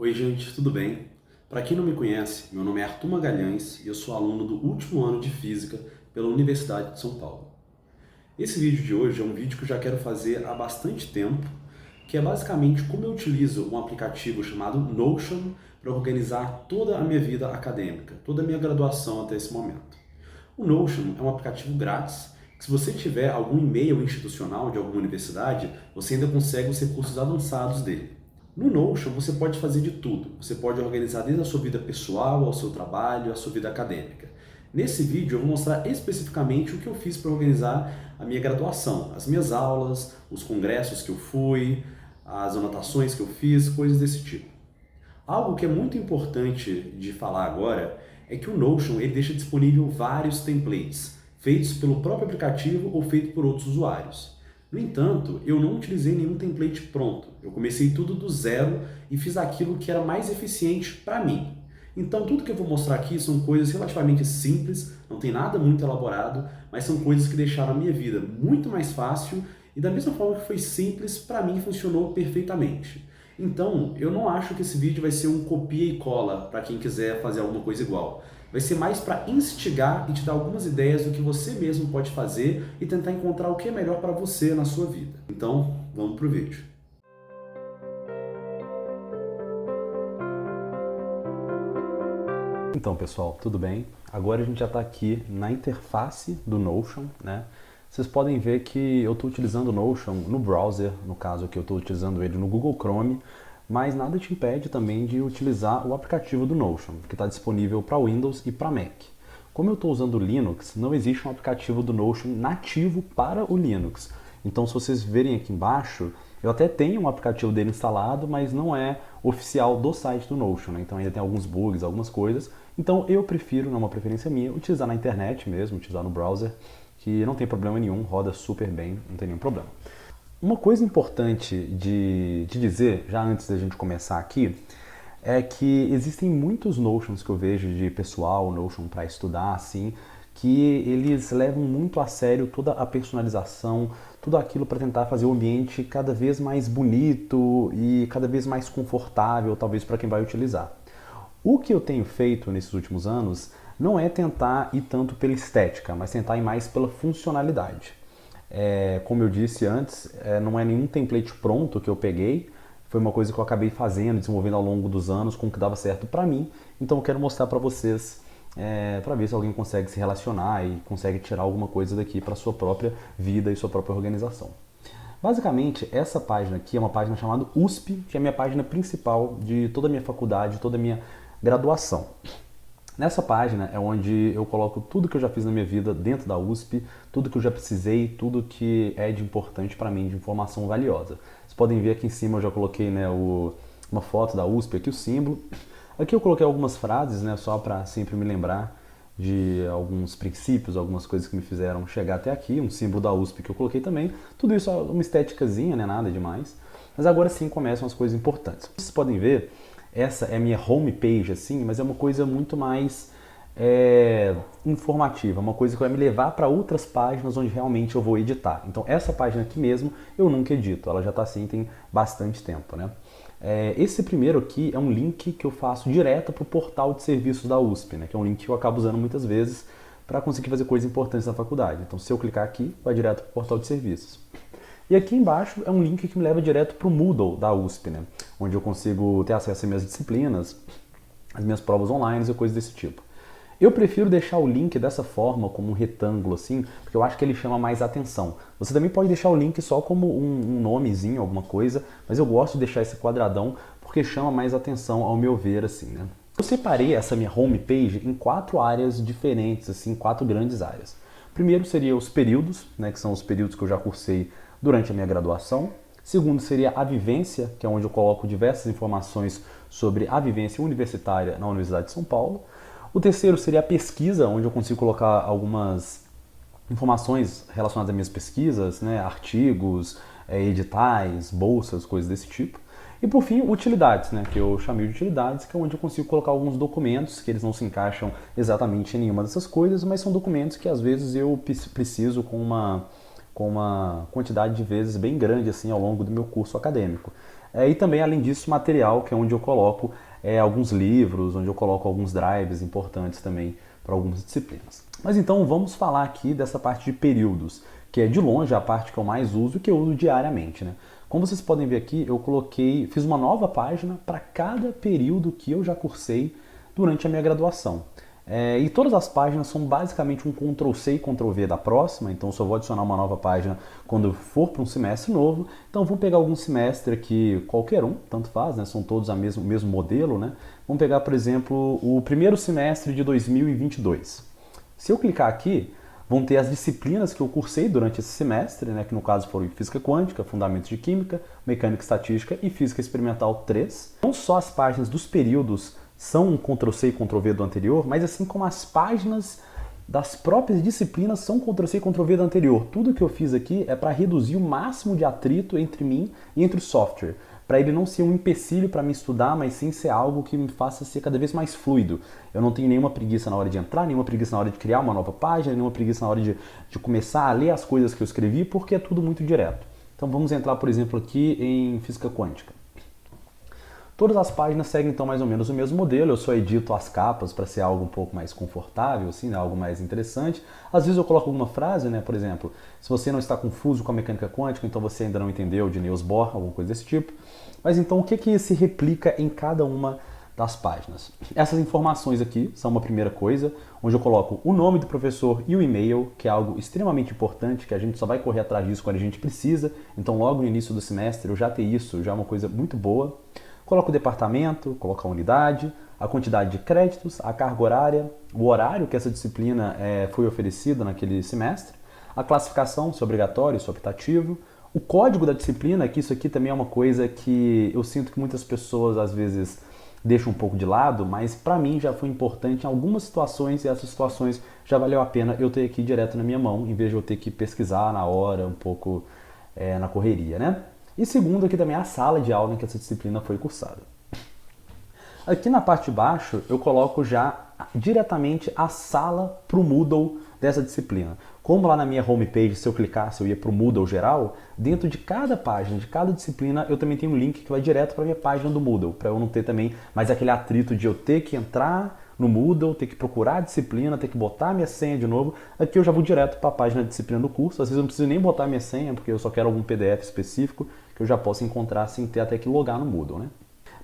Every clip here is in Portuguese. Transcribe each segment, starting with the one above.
Oi gente, tudo bem? Para quem não me conhece, meu nome é Arthur Magalhães e eu sou aluno do último ano de Física pela Universidade de São Paulo. Esse vídeo de hoje é um vídeo que eu já quero fazer há bastante tempo, que é basicamente como eu utilizo um aplicativo chamado Notion para organizar toda a minha vida acadêmica, toda a minha graduação até esse momento. O Notion é um aplicativo grátis que, se você tiver algum e-mail institucional de alguma universidade, você ainda consegue os recursos avançados dele. No Notion você pode fazer de tudo. Você pode organizar desde a sua vida pessoal, ao seu trabalho, à sua vida acadêmica. Nesse vídeo eu vou mostrar especificamente o que eu fiz para organizar a minha graduação, as minhas aulas, os congressos que eu fui, as anotações que eu fiz, coisas desse tipo. Algo que é muito importante de falar agora é que o Notion ele deixa disponível vários templates, feitos pelo próprio aplicativo ou feitos por outros usuários. No entanto, eu não utilizei nenhum template pronto. Eu comecei tudo do zero e fiz aquilo que era mais eficiente para mim. Então, tudo que eu vou mostrar aqui são coisas relativamente simples, não tem nada muito elaborado, mas são coisas que deixaram a minha vida muito mais fácil e da mesma forma que foi simples, para mim funcionou perfeitamente. Então, eu não acho que esse vídeo vai ser um copia e cola para quem quiser fazer alguma coisa igual. Vai ser mais para instigar e te dar algumas ideias do que você mesmo pode fazer e tentar encontrar o que é melhor para você na sua vida. Então, vamos pro vídeo. Então, pessoal, tudo bem? Agora a gente já está aqui na interface do Notion, né? Vocês podem ver que eu estou utilizando o Notion no browser, no caso aqui eu estou utilizando ele no Google Chrome, mas nada te impede também de utilizar o aplicativo do Notion, que está disponível para Windows e para Mac. Como eu estou usando o Linux, não existe um aplicativo do Notion nativo para o Linux. Então, se vocês verem aqui embaixo, eu até tenho um aplicativo dele instalado, mas não é oficial do site do Notion, né? Então ainda tem alguns bugs, algumas coisas. Então eu prefiro, não é uma preferência minha, utilizar na internet mesmo, utilizar no browser, que não tem problema nenhum, roda super bem, não tem nenhum problema. Uma coisa importante de dizer, já antes da gente começar aqui, é que existem muitos Notions que eu vejo de pessoal, Notion para estudar, assim, que eles levam muito a sério toda a personalização, tudo aquilo para tentar fazer o ambiente cada vez mais bonito e cada vez mais confortável, talvez para quem vai utilizar. O que eu tenho feito nesses últimos anos não é tentar ir tanto pela estética, mas tentar ir mais pela funcionalidade. Como eu disse antes, não é nenhum template pronto que eu peguei, foi uma coisa que eu acabei fazendo, desenvolvendo ao longo dos anos com o que dava certo para mim, então eu quero mostrar para vocês para ver se alguém consegue se relacionar e consegue tirar alguma coisa daqui para sua própria vida e sua própria organização. Basicamente, essa página aqui é uma página chamada USP, que é a minha página principal de toda a minha faculdade, toda a minha graduação. Nessa página é onde eu coloco tudo que eu já fiz na minha vida dentro da USP, tudo que eu já precisei, tudo que é de importante para mim, de informação valiosa. Vocês podem ver aqui em cima eu já coloquei, né, uma foto da USP, aqui o símbolo. Aqui eu coloquei algumas frases, né, só para sempre me lembrar de alguns princípios, algumas coisas que me fizeram chegar até aqui, um símbolo da USP que eu coloquei também. Tudo isso é uma estéticazinha, né, nada demais. Mas agora sim começam as coisas importantes. Vocês podem ver, essa é a minha homepage, assim, mas é uma coisa muito mais informativa, uma coisa que vai me levar para outras páginas onde realmente eu vou editar. Então essa página aqui mesmo eu nunca edito, ela já está assim tem bastante tempo, né? Esse primeiro aqui é um link que eu faço direto para o portal de serviços da USP, né? Que é um link que eu acabo usando muitas vezes para conseguir fazer coisas importantes na faculdade. Então se eu clicar aqui, vai direto para o portal de serviços. E aqui embaixo é um link que me leva direto para o Moodle da USP, né? Onde eu consigo ter acesso às minhas disciplinas, as minhas provas online e coisas desse tipo. Eu prefiro deixar o link dessa forma, como um retângulo assim, porque eu acho que ele chama mais atenção. Você também pode deixar o link só como um nomezinho, alguma coisa, mas eu gosto de deixar esse quadradão porque chama mais atenção ao meu ver, assim, né? Eu separei essa minha homepage em 4 áreas diferentes, assim, 4 grandes áreas. Primeiro seria os períodos, né, que são os períodos que eu já cursei durante a minha graduação. Segundo seria a vivência, que é onde eu coloco diversas informações sobre a vivência universitária na Universidade de São Paulo. O terceiro seria a pesquisa, onde eu consigo colocar algumas informações relacionadas às minhas pesquisas, né, artigos, editais, bolsas, coisas desse tipo. E por fim, utilidades, né, que eu chamei de utilidades, que é onde eu consigo colocar alguns documentos, que eles não se encaixam exatamente em nenhuma dessas coisas, mas são documentos que às vezes eu preciso com uma quantidade de vezes bem grande assim ao longo do meu curso acadêmico. E também, além disso, material, que é onde eu coloco alguns livros, onde eu coloco alguns drives importantes também para algumas disciplinas. Mas então vamos falar aqui dessa parte de períodos, que é de longe a parte que eu mais uso e que eu uso diariamente, né? Como vocês podem ver aqui, fiz uma nova página para cada período que eu já cursei durante a minha graduação. E todas as páginas são basicamente um Ctrl+C e Ctrl+V da próxima, então só vou adicionar uma nova página quando eu for para um semestre novo. Então vamos pegar algum semestre aqui, qualquer um, tanto faz, né? São todos o mesmo modelo, né? Vamos pegar, por exemplo, o primeiro semestre de 2022. Se eu clicar aqui, vão ter as disciplinas que eu cursei durante esse semestre, né? Que no caso foram Física Quântica, Fundamentos de Química, Mecânica Estatística e Física Experimental 3. Não só as páginas dos períodos são um Ctrl+C e Ctrl+V do anterior, mas assim como as páginas das próprias disciplinas são Ctrl+C e Ctrl+V do anterior. Tudo que eu fiz aqui é para reduzir o máximo de atrito entre mim e entre o software, para ele não ser um empecilho para me estudar, mas sim ser algo que me faça ser cada vez mais fluido. Eu não tenho nenhuma preguiça na hora de entrar, nenhuma preguiça na hora de criar uma nova página, nenhuma preguiça na hora de começar a ler as coisas que eu escrevi, porque é tudo muito direto. Então vamos entrar, por exemplo, aqui em Física Quântica. Todas as páginas seguem então mais ou menos o mesmo modelo, eu só edito as capas para ser algo um pouco mais confortável, assim, né? Algo mais interessante. Às vezes eu coloco alguma frase, né? Por exemplo, se você não está confuso com a mecânica quântica, então você ainda não entendeu de Niels Bohr, alguma coisa desse tipo. Mas então o que se replica em cada uma das páginas? Essas informações aqui são uma primeira coisa, onde eu coloco o nome do professor e o e-mail, que é algo extremamente importante, que a gente só vai correr atrás disso quando a gente precisa. Então logo no início do semestre eu já ter isso, já é uma coisa muito boa. Coloco o departamento, coloco a unidade, a quantidade de créditos, a carga horária, o horário que essa disciplina foi oferecida naquele semestre, a classificação, se é obrigatório, se é optativo, o código da disciplina, que isso aqui também é uma coisa que eu sinto que muitas pessoas às vezes deixam um pouco de lado, mas para mim já foi importante em algumas situações e essas situações já valeu a pena eu ter aqui direto na minha mão, em vez de eu ter que pesquisar na hora, um pouco na correria, né? E segundo, aqui também a sala de aula em que essa disciplina foi cursada. Aqui na parte de baixo, eu coloco já diretamente a sala para o Moodle dessa disciplina. Como lá na minha homepage, se eu clicasse, eu ia para o Moodle geral, dentro de cada página, de cada disciplina, eu também tenho um link que vai direto para a minha página do Moodle, para eu não ter também mais aquele atrito de eu ter que entrar no Moodle, ter que procurar a disciplina, ter que botar a minha senha de novo. Aqui eu já vou direto para a página de disciplina do curso. Às vezes eu não preciso nem botar a minha senha, porque eu só quero algum PDF específico que eu já posso encontrar sem ter até que logar no Moodle, né?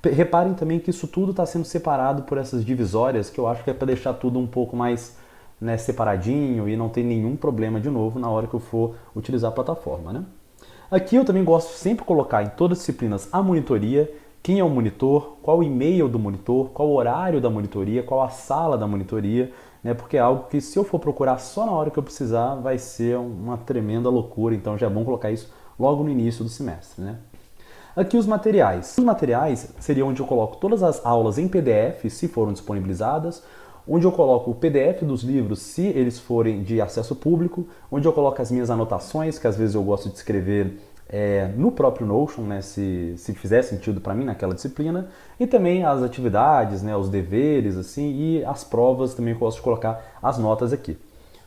Reparem também que isso tudo está sendo separado por essas divisórias, que eu acho que é para deixar tudo um pouco mais, né, separadinho e não ter nenhum problema de novo na hora que eu for utilizar a plataforma, né? Aqui eu também gosto de sempre colocar em todas as disciplinas a monitoria, quem é o monitor, qual o e-mail do monitor, qual o horário da monitoria, qual a sala da monitoria, né? Porque é algo que se eu for procurar só na hora que eu precisar vai ser uma tremenda loucura, então já é bom colocar isso logo no início do semestre, né? Aqui os materiais. Os materiais seria onde eu coloco todas as aulas em PDF, se foram disponibilizadas, onde eu coloco o PDF dos livros, se eles forem de acesso público, onde eu coloco as minhas anotações, que às vezes eu gosto de escrever no próprio Notion, né, se fizer sentido para mim naquela disciplina, e também as atividades, né, os deveres, assim, e as provas também eu gosto de colocar as notas aqui.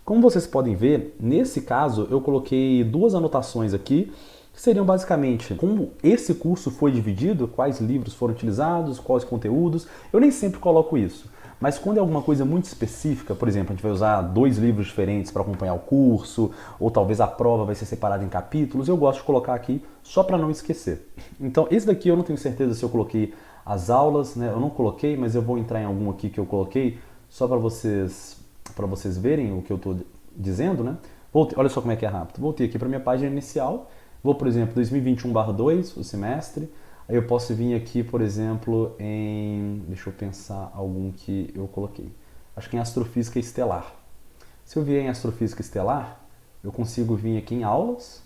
Como vocês podem ver, nesse caso eu coloquei duas anotações aqui, que seriam basicamente como esse curso foi dividido, quais livros foram utilizados, quais conteúdos. Eu nem sempre coloco isso, mas quando é alguma coisa muito específica, por exemplo, a gente vai usar 2 livros diferentes para acompanhar o curso, ou talvez a prova vai ser separada em capítulos, eu gosto de colocar aqui só para não esquecer. Então esse daqui eu não tenho certeza se eu coloquei as aulas, né? Eu não coloquei, mas eu vou entrar em algum aqui que eu coloquei, só para vocês verem o que eu estou dizendo, né? Olha só como é que é rápido. Voltei aqui para minha página inicial. Vou, por exemplo, 2021/2, o semestre. Aí eu posso vir aqui, por exemplo, deixa eu pensar algum que eu coloquei. Acho que em Astrofísica Estelar. Se eu vier em Astrofísica Estelar, eu consigo vir aqui em aulas.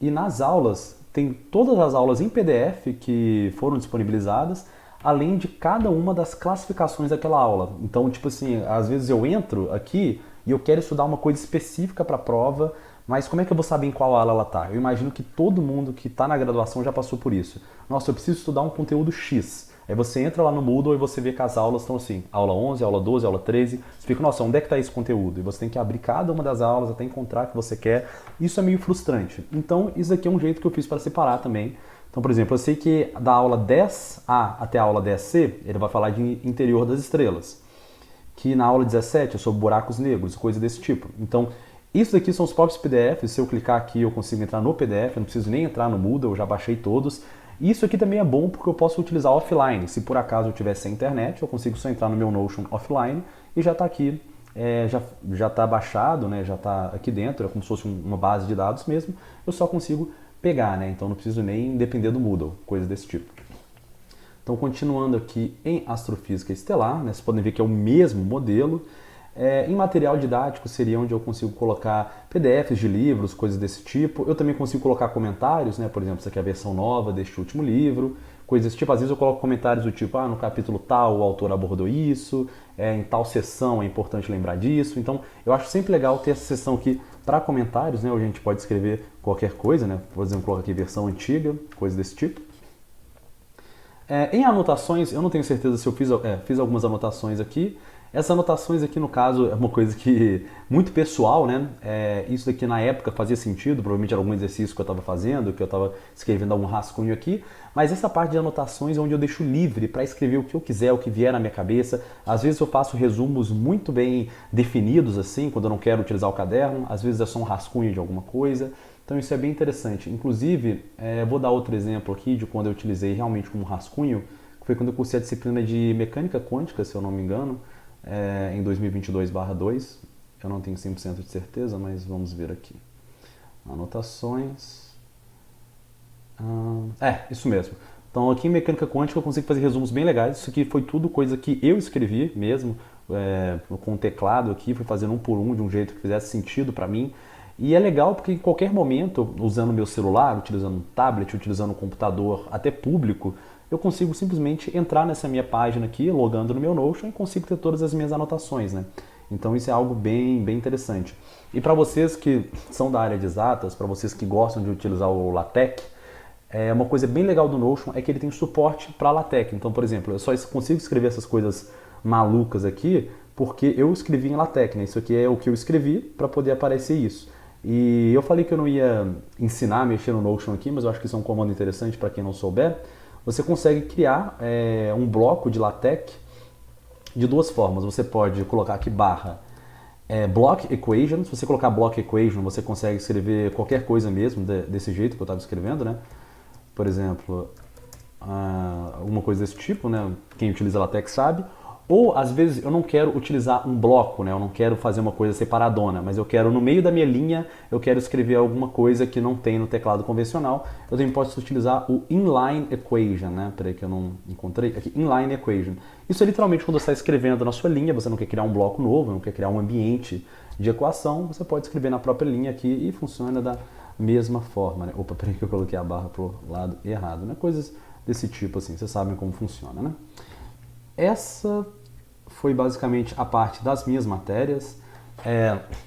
E nas aulas, tem todas as aulas em PDF que foram disponibilizadas, além de cada uma das classificações daquela aula. Então, tipo assim, às vezes eu entro aqui e eu quero estudar uma coisa específica para a prova, mas como é que eu vou saber em qual aula ela está? Eu imagino que todo mundo que está na graduação já passou por isso. Nossa, eu preciso estudar um conteúdo X. Aí você entra lá no Moodle e você vê que as aulas estão assim, aula 11, aula 12, aula 13. Você fica, nossa, onde é que está esse conteúdo? E você tem que abrir cada uma das aulas até encontrar o que você quer. Isso é meio frustrante. Então, isso aqui é um jeito que eu fiz para separar também. Então, Então, por exemplo, eu sei que da aula 10A até a aula 10C, ele vai falar de interior das estrelas. Que na aula 17 é sobre buracos negros, coisa desse tipo. Então, isso daqui são os próprios PDFs. Se eu clicar aqui, eu consigo entrar no PDF, eu não preciso nem entrar no Moodle, eu já baixei todos. E isso aqui também é bom porque eu posso utilizar offline. Se por acaso eu tiver sem internet, eu consigo só entrar no meu Notion offline e já está aqui, já está baixado, né? Já está aqui dentro, é como se fosse uma base de dados mesmo. Eu só consigo pegar, né? Então não preciso nem depender do Moodle, coisa desse tipo. Então, continuando aqui em astrofísica estelar, né, vocês podem ver que é o mesmo modelo. Em material didático seria onde eu consigo colocar PDFs de livros, coisas desse tipo. Eu também consigo colocar comentários, né? Por exemplo, essa aqui é a versão nova deste último livro, coisas desse tipo. Às vezes eu coloco comentários do tipo, no capítulo tal o autor abordou isso, em tal sessão é importante lembrar disso. Então, eu acho sempre legal ter essa seção aqui para comentários, né? Onde a gente pode escrever qualquer coisa, né? Por exemplo, coloco aqui versão antiga, coisas desse tipo. Em anotações, eu não tenho certeza se eu fiz algumas anotações aqui. Essas anotações aqui, no caso, é uma coisa que muito pessoal, né? Isso daqui na época fazia sentido, provavelmente era algum exercício que eu estava fazendo, que eu estava escrevendo algum rascunho aqui, mas essa parte de anotações é onde eu deixo livre para escrever o que eu quiser, o que vier na minha cabeça. Às vezes eu faço resumos muito bem definidos, assim, quando eu não quero utilizar o caderno, às vezes é só um rascunho de alguma coisa. Então isso é bem interessante. Inclusive, vou dar outro exemplo aqui de quando eu utilizei realmente como rascunho, que foi quando eu cursei a disciplina de mecânica quântica, se eu não me engano, em 2022/2. Eu não tenho 100% de certeza, mas vamos ver aqui. Anotações. Isso mesmo. Então aqui em mecânica quântica eu consigo fazer resumos bem legais. Isso aqui foi tudo coisa que eu escrevi mesmo, com o teclado aqui, fui fazendo um por um de um jeito que fizesse sentido para mim. E é legal porque em qualquer momento, usando meu celular, utilizando um tablet, utilizando um computador até público, eu consigo simplesmente entrar nessa minha página aqui, logando no meu Notion e consigo ter todas as minhas anotações, né? Então isso é algo bem, bem interessante. E para vocês que são da área de exatas, para vocês que gostam de utilizar o LaTeX, uma coisa bem legal do Notion é que ele tem suporte para LaTeX. Então, por exemplo, eu só consigo escrever essas coisas malucas aqui porque eu escrevi em LaTeX, né? Isso aqui é o que eu escrevi para poder aparecer isso. E eu falei que eu não ia ensinar a mexer no Notion aqui, mas eu acho que isso é um comando interessante para quem não souber. Você consegue criar um bloco de LaTeX de duas formas. Você pode colocar aqui barra block equation. Se você colocar block equation, você consegue escrever qualquer coisa mesmo desse jeito que eu estava escrevendo, né? Por exemplo, alguma coisa desse tipo, né? Quem utiliza LaTeX sabe. Ou, às vezes, eu não quero utilizar um bloco, né? Eu não quero fazer uma coisa separadona, mas eu quero, no meio da minha linha, eu quero escrever alguma coisa que não tem no teclado convencional. Eu também posso utilizar o inline equation, né? Peraí que eu não encontrei. Aqui, inline equation. Isso é literalmente quando você está escrevendo na sua linha, você não quer criar um bloco novo, não quer criar um ambiente de equação, você pode escrever na própria linha aqui e funciona da mesma forma, né? Opa, peraí que eu coloquei a barra pro lado errado, né? Coisas desse tipo, assim, vocês sabem como funciona, né? Essa foi basicamente a parte das minhas matérias.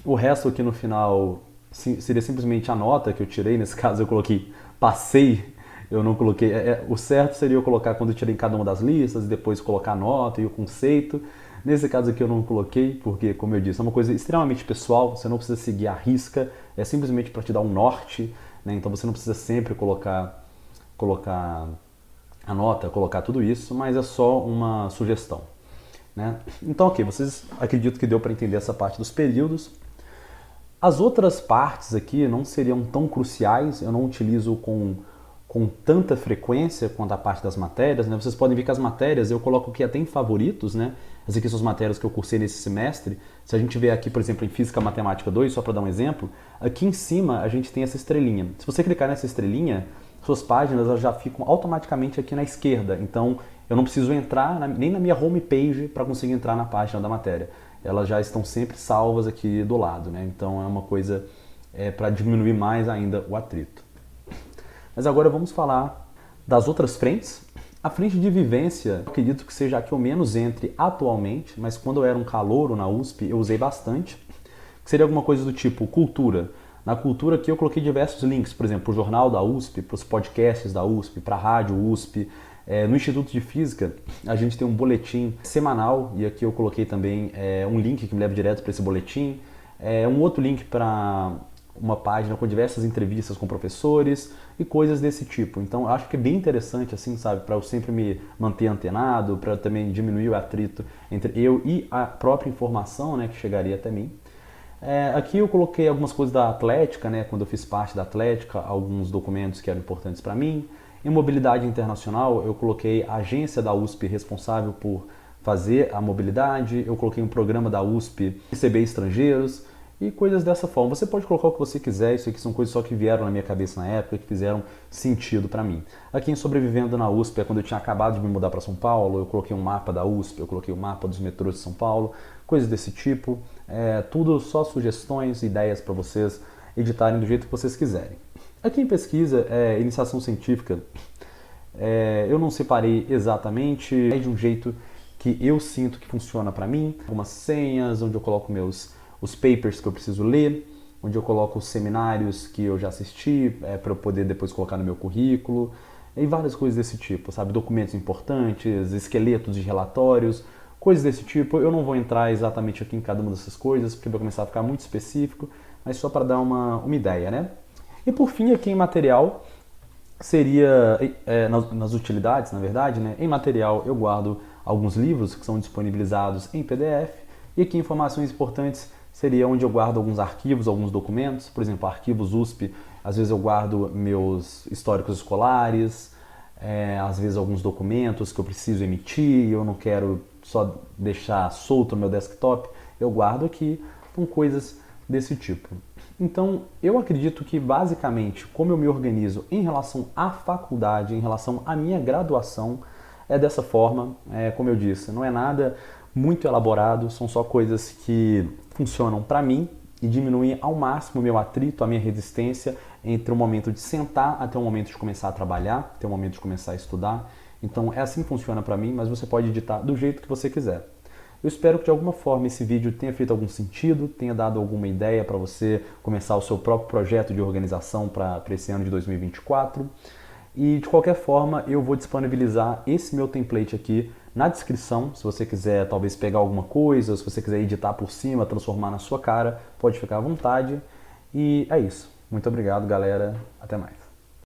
O resto aqui no final seria simplesmente a nota que eu tirei. Nesse caso eu coloquei passei, eu não coloquei. O certo seria eu colocar quando eu tirei cada uma das listas e depois colocar a nota e o conceito. Nesse caso aqui eu não coloquei porque, como eu disse, é uma coisa extremamente pessoal, você não precisa seguir a risca, é simplesmente para te dar um norte, né? Então você não precisa sempre colocar a nota, colocar tudo isso, mas é só uma sugestão, né? Então, ok, vocês acredito que deu para entender essa parte dos períodos. As outras partes aqui não seriam tão cruciais, eu não utilizo com tanta frequência quanto a parte das matérias, né? Vocês podem ver que as matérias eu coloco aqui até em favoritos, né? Essas aqui são as matérias que eu cursei nesse semestre. Se a gente ver aqui, por exemplo, em Física Matemática 2, só para dar um exemplo, aqui em cima a gente tem essa estrelinha. Se você clicar nessa estrelinha, suas páginas elas já ficam automaticamente aqui na esquerda. Então, eu não preciso entrar nem na minha home page para conseguir entrar na página da matéria. Elas já estão sempre salvas aqui do lado, né? Então, é uma coisa para diminuir mais ainda o atrito. Mas agora vamos falar das outras frentes. A frente de vivência, acredito que seja a que eu menos entre atualmente, mas quando eu era um calouro na USP, eu usei bastante. Que seria alguma coisa do tipo cultura. Na cultura aqui eu coloquei diversos links, por exemplo, para o jornal da USP, para os podcasts da USP, para a rádio USP. No Instituto de Física, a gente tem um boletim semanal, e aqui eu coloquei também um link que me leva direto para esse boletim. Um outro link para uma página com diversas entrevistas com professores e coisas desse tipo. Então, eu acho que é bem interessante, assim, sabe, para eu sempre me manter antenado, para também diminuir o atrito entre eu e a própria informação, né, que chegaria até mim. Aqui eu coloquei algumas coisas da Atlética, né, quando eu fiz parte da Atlética, alguns documentos que eram importantes para mim. Em mobilidade internacional, eu coloquei a agência da USP responsável por fazer a mobilidade, eu coloquei um programa da USP receber estrangeiros e coisas dessa forma. Você pode colocar o que você quiser, isso aqui são coisas só que vieram na minha cabeça na época, que fizeram sentido para mim. Aqui em Sobrevivendo na USP, é quando eu tinha acabado de me mudar para São Paulo, eu coloquei um mapa da USP, eu coloquei um mapa dos metrôs de São Paulo, coisas desse tipo. Tudo só sugestões, ideias para vocês editarem do jeito que vocês quiserem. Aqui em pesquisa, iniciação científica, eu não separei exatamente, é de um jeito que eu sinto que funciona para mim. Algumas senhas, onde eu coloco os papers que eu preciso ler, onde eu coloco os seminários que eu já assisti, para eu poder depois colocar no meu currículo, e várias coisas desse tipo, sabe? Documentos importantes, esqueletos de relatórios, coisas desse tipo. Eu não vou entrar exatamente aqui em cada uma dessas coisas, porque vai começar a ficar muito específico, mas só para dar uma ideia, né? E por fim, aqui em material, seria, nas utilidades, na verdade, né? Em material eu guardo alguns livros que são disponibilizados em PDF, e aqui informações importantes seria onde eu guardo alguns arquivos, alguns documentos, por exemplo, arquivos USP, às vezes eu guardo meus históricos escolares, às vezes alguns documentos que eu preciso emitir e eu não quero só deixar solto no meu desktop, eu guardo aqui com coisas desse tipo. Então, eu acredito que basicamente como eu me organizo em relação à faculdade, em relação à minha graduação, é dessa forma, como eu disse, não é nada muito elaborado, são só coisas que funcionam para mim e diminuem ao máximo o meu atrito, a minha resistência entre o momento de sentar até o momento de começar a trabalhar, até o momento de começar a estudar. Então é assim que funciona para mim, mas você pode editar do jeito que você quiser. Eu espero que de alguma forma esse vídeo tenha feito algum sentido, tenha dado alguma ideia para você começar o seu próprio projeto de organização para esse ano de 2024. E de qualquer forma eu vou disponibilizar esse meu template aqui na descrição, se você quiser talvez pegar alguma coisa, se você quiser editar por cima, transformar na sua cara, pode ficar à vontade. E é isso. Muito obrigado, galera. Até mais.